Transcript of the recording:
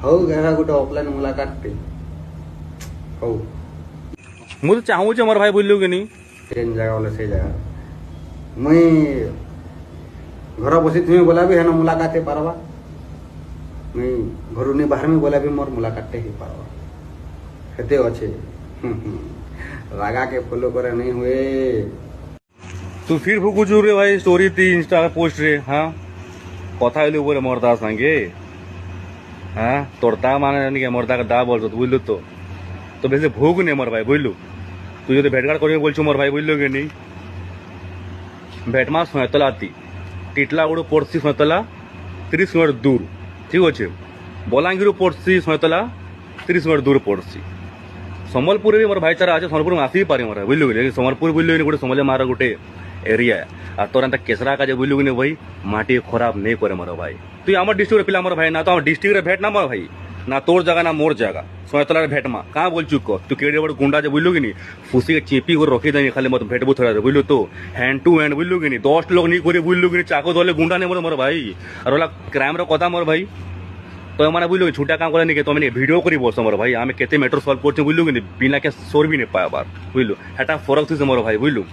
ହଉ ଏହା ଗୋଟେ ଅଫଲାଇନ୍ ମୁଲାକାତଟେ ହଉ ମୁଁ ତ ଚାହୁଁଛି ମୋର ଭାଇ ବୁଝିଲୁ କି ନି ଯେନ୍ ଜାଗା ବୋଲେ ସେଇ ଜାଗା ମୁଇଁ ଘର ବସିଥିମି ବୋଲେ ବି ହେନ ମୁଲାକାତ ହେଇପାରବା ମୁଇଁ ଘରୁ ନି ବାହାରମି ବୋଲେ ବି ମୋର ମୁଲାକାତଟେ ହେଇପାରବା ହେତେ ଅଛେ रागा के फॉलो करे नहीं हुए तू फिर भुकुचु रे भाई स्टोरी ती इंस्टा पोस्ट रे हाँ कथा हलु बोले मरदा संगे हाँ तोर ता माने नहीं के मरदा का दा बोल बुझलु तो बेसे भोग नहीं मोर भाई बुझलु तू जो भेटघाट करियो बोलछु मोर भाई बुझलु के नहीं भेटमा सयतला ती टिटला गुड़ पड़सी सयतला 30 मिनट दूर ठीक अच्छे बलांगीर पड़सी सयतला 30 मिनट दूर पड़सी सम्बलपुर भी मोर भाईचारा अच्छे सम्बलपुर में आसी पारे मोर बुझलु कि सम्बलपुर बुझलु गोटे समले मार गोटे एरिया आ तोर एंता केसरा का बुझलु कि भाई माटी खराब नहीं करे मोर भाई तु आम डिस्ट्रिक्ट पिला मोर भाई ना तो डिस्ट्रिक्ट भेट ना मोर भाई ना तोर जगह ना मोर जगह सयतला भेट मा कहाँ बोलचु कह तू केड़े बड़ गुंडा बुझलु कि फुसी के चेपी कर रखी देनी खाली मत भेटबू थोड़ा बुझलु तो हैंड टू हैंड बुझलु कि 10 लोग नहीं करे बुझलु कि चाको धरले गुंडा नहीं मोर भाई और क्राइम कथा मोर भाई तो मैंने बुझलु छुटा काम करे नहीं तुम भिडियो कर बस मोर भाई आम केते मैटर सल्व कर बुझलु कि बिना के सोर भी नहीं पाया बार बुझलु हेटा फरक थी मोर भाई बुझलु।